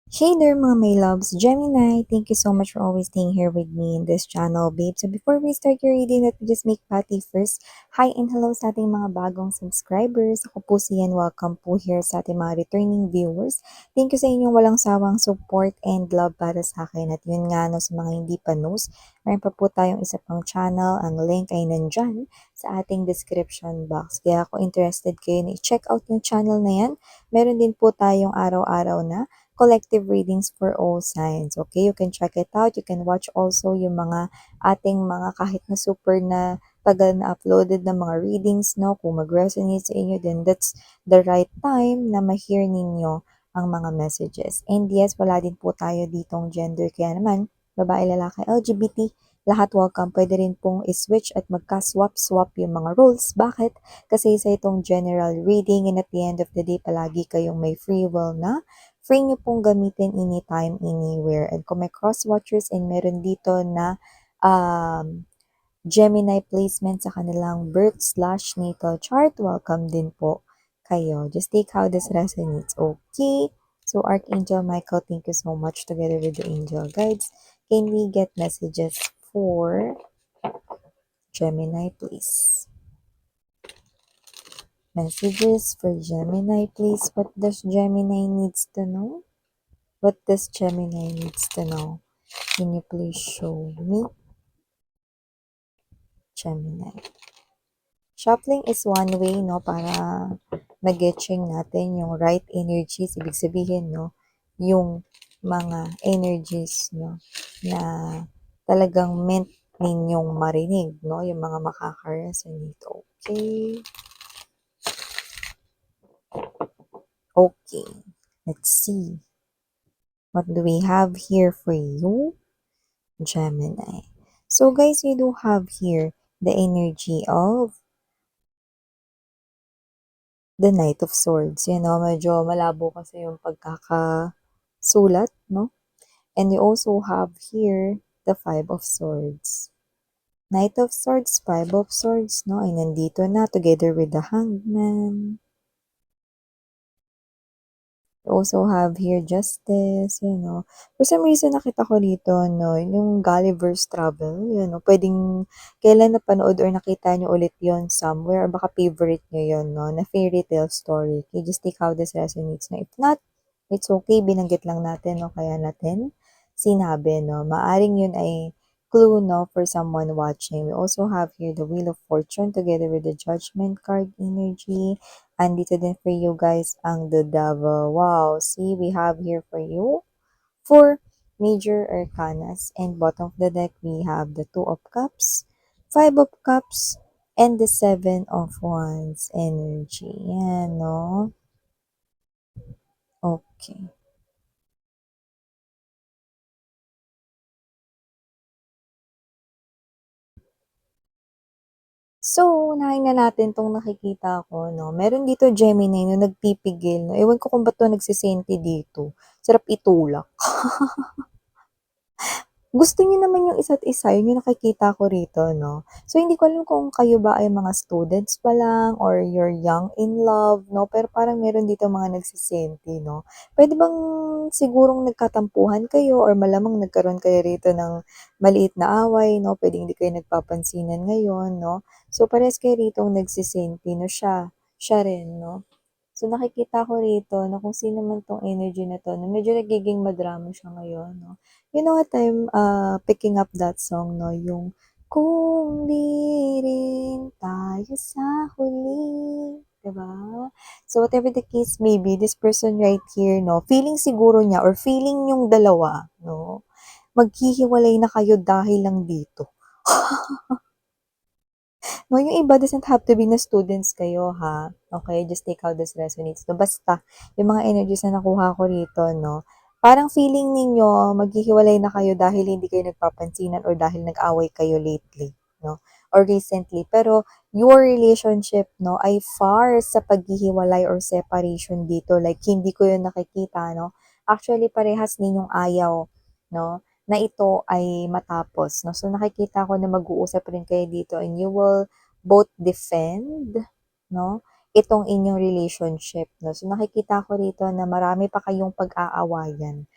Hey there mga my loves, Gemini, thank you so much for always staying here with me in this channel, babe. So before we start your reading, let me just make patty first. Hi and hello sa ating mga bagong subscribers. Ako po si Yan, welcome po here sa ating mga returning viewers. Thank you sa inyong walang sawang support and love para sa akin. At yun nga, no, sa mga hindi pa knows, mayroon pa po tayong isa pang channel. Ang link ay nandyan sa ating description box. Kaya kung interested kayo na i-check out yung channel na yan, meron din po tayong araw-araw na collective readings for all signs. Okay, you can check it out. You can watch also yung mga ating mga kahit na super na tagal na uploaded na mga readings, no? Kung mag-resonate sa inyo, then that's the right time na ma-hear ninyo ang mga messages. And yes, wala din po tayo ditong gender. Kaya naman, babae, lalaki, LGBT, lahat welcome. Pwede rin pong i-switch at magka-swap-swap yung mga roles. Bakit? Kasi sa itong general reading and at the end of the day, palagi kayong may free will na free nyo pong gamitin anytime, anywhere. And kung may cross-watchers and meron dito na Gemini placement sa kanilang birth/natal chart, welcome din po kayo. Just take how this resonates, okay? So Archangel Michael, thank you so much together with the angel guides. Can we get messages for Gemini, please? Messages for Gemini, please. What does Gemini needs to know? What does Gemini needs to know? Can you please show me? Gemini. Shuffling is one way, no, para mag-getching natin yung right energies. Ibig sabihin, no, yung mga energies, no, na talagang meant ninyong marinig, no, yung mga makaka-resonate. Okay. Okay. Let's see. What do we have here for you? Gemini. So guys, you do have here the energy of the Knight of Swords. You know, medyo malabo kasi yung pagkakasulat, no? And you also have here the Five of Swords. Knight of Swords, Five of Swords, no? Ay nandito na together with the Hangman. Also have here justice, you know. For some reason, nakita ko dito, no, yung Gulliver's Travel, you know, pwedeng kailan napanood or nakita nyo ulit yon somewhere, or baka favorite nyo yon, no, na fairy tale story. Okay, just take how this resonates, no. If not, it's okay, binanggit lang natin, no, kaya natin sinabi, no. Maaring yun ay clue, no, for someone watching. We also have here the Wheel of Fortune together with the Judgment card energy. Andito din for you guys ang The Devil. Wow, see, we have here for you 4 major arcanas. And bottom of the deck, we have the Two of Cups, Five of Cups, and the Seven of Wands energy. Yan, no? Okay. So, unahin na natin tong nakikita ko, no? Meron dito Gemini na nagpipigil, no? Ewan ko kung ba't to nagsisenti dito. Sarap itulak. Gusto niyo naman yung isa't isa, yun yung nakikita ko rito, no? So, hindi ko alam kung kayo ba ay mga students pa lang or you're young in love, no? Pero parang meron dito mga nagsisenti, no? Pwede bang sigurong nagkatampuhan kayo or malamang nagkaroon kayo rito ng maliit na away, no? Pwede hindi kayo nagpapansinan ngayon, no? So, pares kayo rito nagsisenti, no? Siya rin, no? So, nakikita ko rito na kung sino man tong energy na to, na medyo nagiging madrama siya ngayon, no? You know what I'm picking up that song, no? Yung, kung di rin tayo sa huli, diba? So, whatever the case may be, this person right here, no? Feeling siguro niya or feeling yung dalawa, no? Maghihiwalay na kayo dahil lang dito. No, yung iba doesn't have to be na students kayo, ha? Okay, just take how this resonates. No, basta, yung mga energies na nakuha ko rito, no, parang feeling ninyo, maghihiwalay na kayo dahil hindi kayo nagpapansinan or dahil nag-away kayo lately, no, or recently. Pero, your relationship, no, ay far sa paghihiwalay or separation dito. Like, hindi ko yun nakikita, no. Actually, parehas ninyong ayaw, no, na ito ay matapos, no? So, nakikita ko na mag-uusap rin kayo dito and you will both defend, no? itong inyong relationship, 'no. So, nakikita ko rito na marami pa kayong pag-aawayan.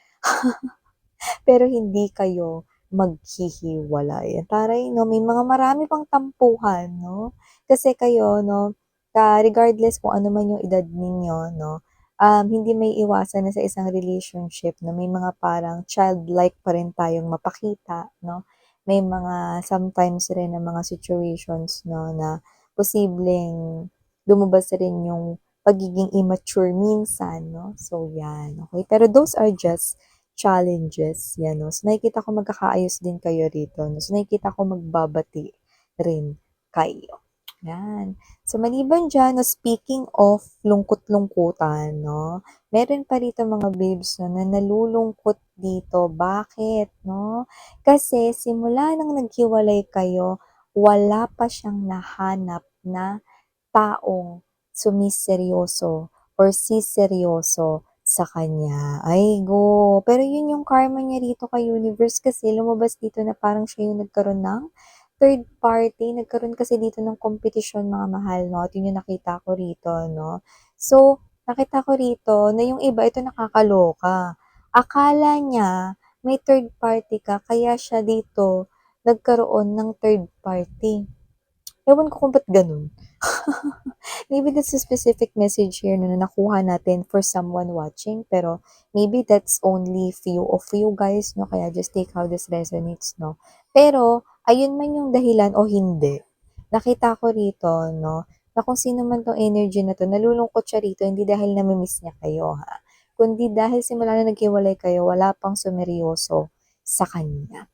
Pero hindi kayo maghihiwalay. Taray 'no, may mga marami pang tampuhan 'no. Kasi kayo 'no, regardless kung ano man yung edad ninyo 'no, hindi maiiwasan na sa isang relationship na may mga parang childlike pa rin tayong mapakita 'no. May mga sometimes rin na mga situations 'no, na posibleng lumabas rin yung pagiging immature minsan 'no. So 'yan, okey. Pero those are just challenges, 'yan 'no. So, nakikita ko magkakaayos din kayo rito 'no. So, nakikita ko magbabati rin kayo, 'yan. So, maliban diyan 'no, speaking of lungkot-lungkutan 'no, meron pa rito mga babes 'no, na nalulungkot dito. Bakit 'no? Kasi simula ng naghiwalay kayo, wala pa siyang nahanap na taong sumiseryoso or siseryoso sa kanya. Ay go! Pero yun yung karma niya rito kay universe kasi lumabas dito na parang siya yung nagkaroon ng third party. Nagkaroon kasi dito ng kompetisyon mga mahal 'no, at yun yung nakita ko rito 'no. So, nakita ko rito na yung iba ito nakakaloka. Akala niya may third party ka kaya siya dito nagkaroon ng third party. Ewan ko kung ba't gano'n. Maybe that's a specific message here na nakuha natin for someone watching, pero maybe that's only few of you guys, no? Kaya just take how this resonates, no? Pero, ayun man yung dahilan o hindi, nakita ko rito, no? Na kung sino man tong energy na to, nalulungkot siya rito, hindi dahil namimiss niya kayo, ha? Kundi dahil simula na naghiwalay kayo, wala pang sumeryoso sa kanya.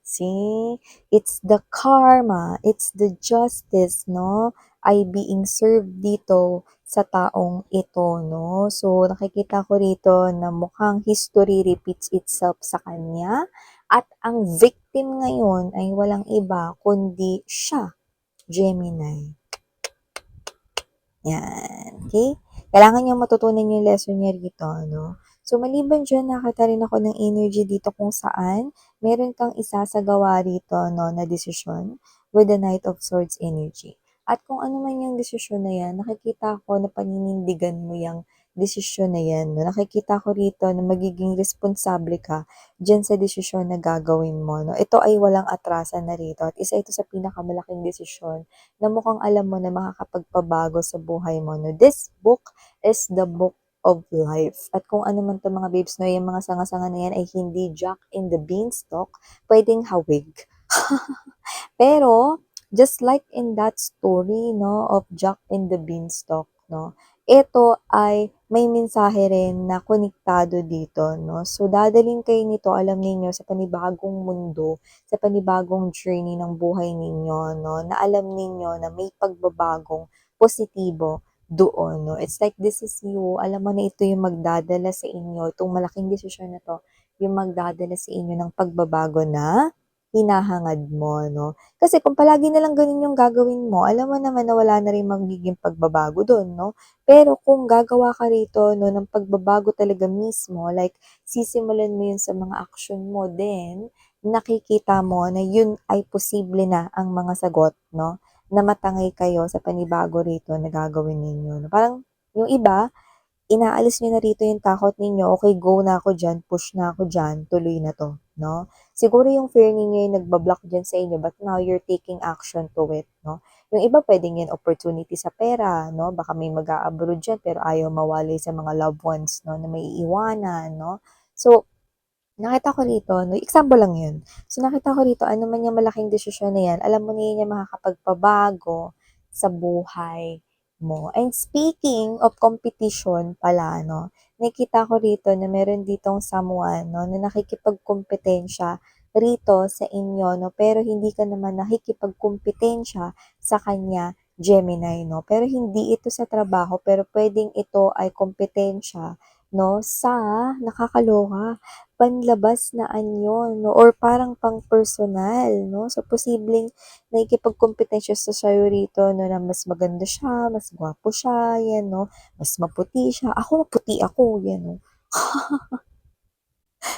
See? It's the karma, it's the justice, no? Ay being served dito sa taong ito, no? So, nakikita ko rito na mukhang history repeats itself sa kanya at ang victim ngayon ay walang iba kundi siya, Gemini. Yan, okay? Kailangan niyang matutunan yung lesson niya rito, no? So, maliban diyan, nakita rin ako ng energy dito kung saan meron kang isasagawa rito, no, na desisyon with the Knight of Swords energy. At kung ano man yung desisyon na yan, nakikita ko na paninindigan mo yung desisyon na yan. No? Nakikita ko rito na magiging responsable ka dyan sa desisyon na gagawin mo. No? Ito ay walang atrasan na rito. At isa ito sa pinakamalaking desisyon na mukhang alam mo na makakapagpabago sa buhay mo. No? This book is the book of life. At kung ano man to mga babes, no, yung mga sanga-sanga na yan ay hindi Jack in the Beanstalk, pwedeng hawig. Pero, just like in that story, no, of Jack and the Beanstalk, no, ito ay may mensahe rin na konektado dito, no. So, dadalhin kayo nito, alam niyo sa panibagong mundo, sa panibagong journey ng buhay ninyo, no, na alam niyo na may pagbabagong positibo doon, no. It's like this is you, alam mo na ito yung magdadala sa inyo, itong malaking desisyon na to, yung magdadala sa inyo ng pagbabago na hinahangad mo, no? Kasi kung palagi na lang ganun yung gagawin mo, alam mo naman na wala na rin magiging pagbabago doon, no? Pero kung gagawa ka rito, no, ng pagbabago talaga mismo, like sisimulan mo yun sa mga action mo, then nakikita mo na yun ay posible na ang mga sagot, no? Na matangay kayo sa panibago rito na gagawin ninyo. No? Parang yung iba, inaalis niyo na rito yung takot ninyo, okay, go na ako diyan, push na ako diyan, tuloy na 'to, 'no? Siguro yung fear ninyo yung nagba-block diyan sa inyo, but now you're taking action to it, 'no? Yung iba puwedeng yan opportunity sa pera, 'no? Baka may mag-a-abroad diyan pero ayaw mawalay sa mga loved ones, 'no, na maiiwanan, 'no? So, nakita ko rito 'no, example lang 'yun. So, nakita ko rito ano man yung malaking desisyon na 'yan, alam mo na 'yan yung makakapagpabago sa buhay mo. And speaking of competition pala 'no, nakita ko rito na meron ditong someone 'no, na nakikipagkompetensya rito sa inyo 'no, pero hindi ka naman nakikipagkompetensya sa kanya, Gemini 'no. Pero hindi ito sa trabaho, pero puwedeng ito ay kompetensya 'no, sa nakakaloka panlabas na anyo 'no, or parang pang-personal 'no. So, posibleng nakikipagkompetensya sa'yo rito 'no, na mas maganda siya, mas gwapo siya, 'yan 'no, mas maputi siya. Ako maputi ako, 'yan 'no.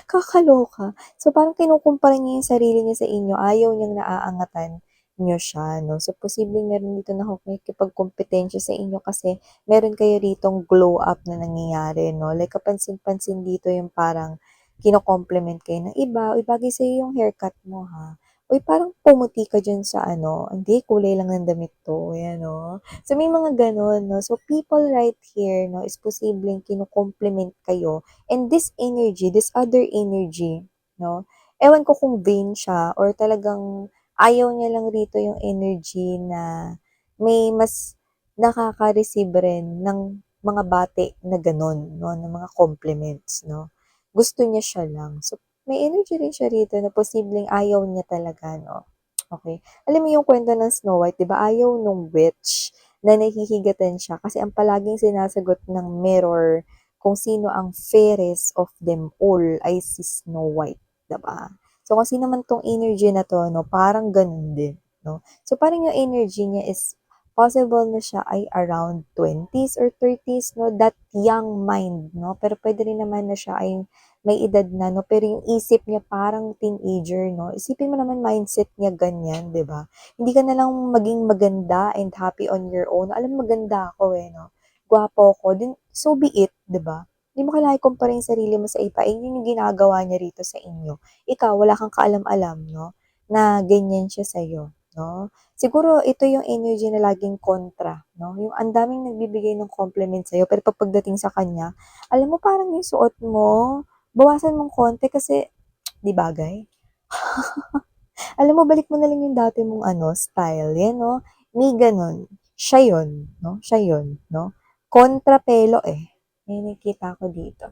Kakaloka. So, parang kinukumpara niya yung sarili niya sa inyo, ayaw niyang naaangatan nyo siya, no? So, posibleng meron dito na makikipagkompetensya sa inyo kasi meron kayo ditong glow up na nangyayari, no? Like, kapansin-pansin dito yung parang kino-compliment kayo ng iba, "Uy, bagay sa'yo yung haircut mo, ha? Uy, parang pumuti ka dyan sa ano, hindi, kulay lang ng damit to." Ayan, no? So, may mga ganun, no? So, people right here, no, is posibleng kino-compliment kayo. And this energy, this other energy, no, ewan ko kung vain siya or talagang ayaw niya lang rito yung energy na may mas nakaka-receive rin ng mga bati na gano'n, no, ng mga compliments, no. Gusto niya siya lang. So, may energy rin siya rito na posibleng ayaw niya talaga, no. Okay. Alam mo yung kwento ng Snow White, 'di ba? Ayaw nung witch na nahihigatan siya kasi ang palaging sinasagot ng mirror kung sino ang fairest of them all ay si Snow White, 'di ba? So, kasi naman 'tong energy na 'to 'no, parang gano'n din 'no. So, parang yung energy niya is possible na siya ay around 20s or 30s 'no, that young mind 'no. Pero puwede rin naman na siya ay may edad na 'no, pero yung isip niya parang teenager 'no. Isipin mo naman mindset niya ganyan, 'di ba? Hindi ka na lang maging maganda and happy on your own. Alam mo maganda ako, eh, 'no, gwapo ako, then so be it, 'di ba? Hindi mo kailangan i-compare yung sarili mo sa iba, eh, yun yung ginagawa niya rito sa inyo. Ikaw wala kang kaalam-alam 'no, na ganyan siya sa'yo 'no. Siguro ito yung energy na laging kontra 'no, yung ang daming nagbibigay ng compliment sa'yo pero pagdating sa kanya, alam mo parang yung suot mo, bawasan mong konti kasi 'di bagay. Alam mo balik mo na lang yung dati mong ano, style, yan 'no, may gano'n. Siya yun 'no, siya yun 'no. Kontrapelo, eh, may nakita ko dito.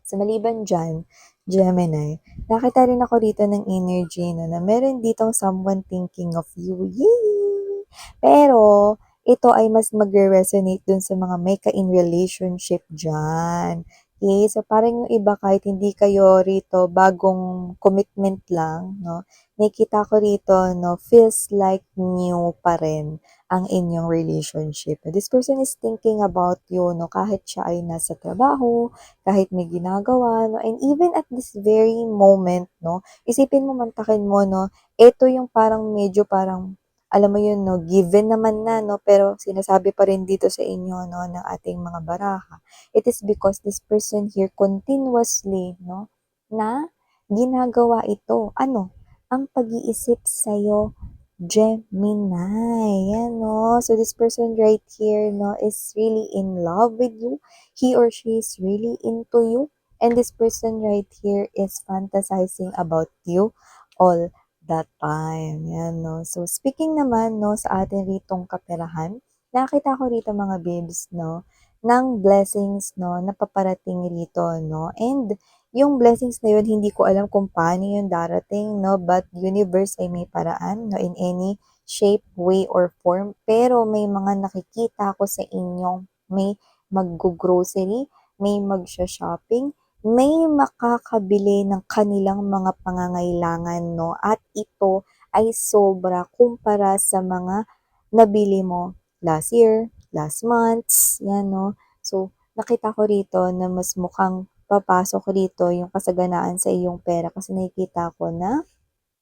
So, maliban diyan, Gemini, nakita rin ako dito ng energy 'no, na meron ditong someone thinking of you, yay! Pero, ito ay mas magre-resonate dun sa mga may ka-in relationship diyan. Okay, so parang yung iba kahit hindi kayo rito bagong commitment lang 'no, nakikita ko rito 'no, feels like new pa rin ang inyong relationship. This person is thinking about you 'no, kahit siya ay nasa trabaho, kahit may ginagawa 'no, and even at this very moment 'no, isipin mo mantakin mo 'no, ito yung parang medyo parang alam mo yun 'no, given naman na 'no, pero sinasabi pa rin dito sa inyo 'no, ng ating mga baraha, it is because this person here continuously 'no, na ginagawa ito, ano, ang pag-iisip sa'yo, Gemini, yan 'no. So this person right here 'no, is really in love with you. He or she is really into you, and this person right here is fantasizing about you all the time. Yan, no? So, speaking naman, no, sa atin ritong kaperahan, nakita ko rito mga babes, no, ng blessings, no, na paparating rito, no, and yung blessings na yun, hindi ko alam kung paano yun darating, no, but universe ay may paraan, no, in any shape, way, or form, pero may mga nakikita ko sa inyong may mag-grocery, may magsha-shopping, may makakabili ng kanilang mga pangangailangan 'no, at ito ay sobra kumpara sa mga nabili mo last year, last months, 'yan 'no. So, nakita ko rito na mas mukhang papasok rito yung kasaganaan sa iyong pera kasi nakikita ko na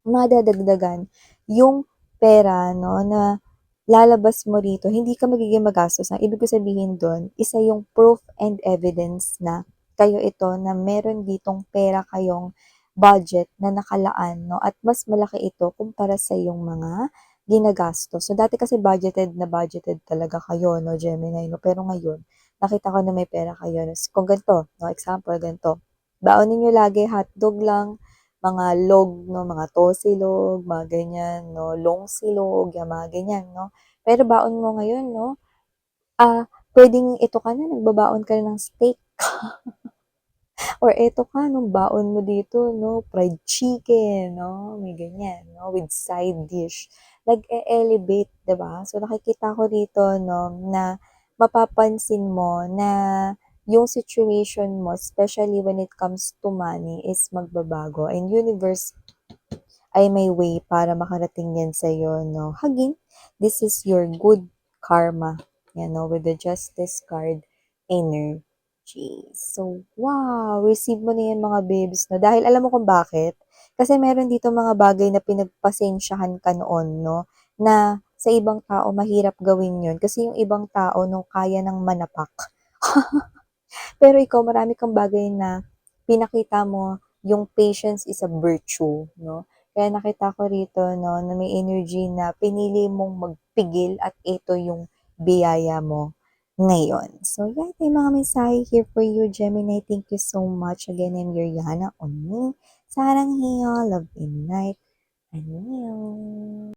madadagdagan yung pera 'no, na lalabas mo rito, hindi ka magiging magastos. Ang ibig ko sabihin dun, isa yung proof and evidence na kayo ito na meron ditong pera kayong budget na nakalaan 'no, at mas malaki ito kumpara sa yung mga ginagastos. So, dati kasi budgeted na budgeted talaga kayo 'no, Gemini 'no, pero ngayon nakita ko na may pera kayo. Kung ganito 'no, example ganito, baonin niyo lagi hotdog lang, mga log 'no, mga tosilog, mga ganyan 'no, longsilog, yang mga ganyan 'no. Pero baon mo ngayon 'no, puwedeng ito ka na, nagbabaon ka na ng steak or eto ka 'no, baon mo dito 'no, fried chicken 'no, may ganyan 'no, with side dish. Nag-e-elevate, 'di ba? So, nakikita ko dito 'no, na mapapansin mo na yung situation mo, especially when it comes to money, is magbabago and universe ay may way para makarating yan sa'yo, no? Haging, this is your good karma, yan, no? With the Justice card energy. So, wow! Receive mo na yan mga babes, no? Dahil alam mo kung bakit? Kasi meron dito mga bagay na pinagpasensyahan ka noon, 'no, na sa ibang tao mahirap gawin yun kasi yung ibang tao 'no, kaya ng manapak. Pero ikaw marami kang bagay na pinakita mo yung patience is a virtue 'no. Kaya nakita ko rito 'no, na may energy na pinili mong magpigil at ito yung biyaya mo ngayon. So yan, ito yung mga mensahe here for you, Gemini. Thank you so much. Again, I'm Yuriana Oning. Sarang hiyo, love and light. Annyeong.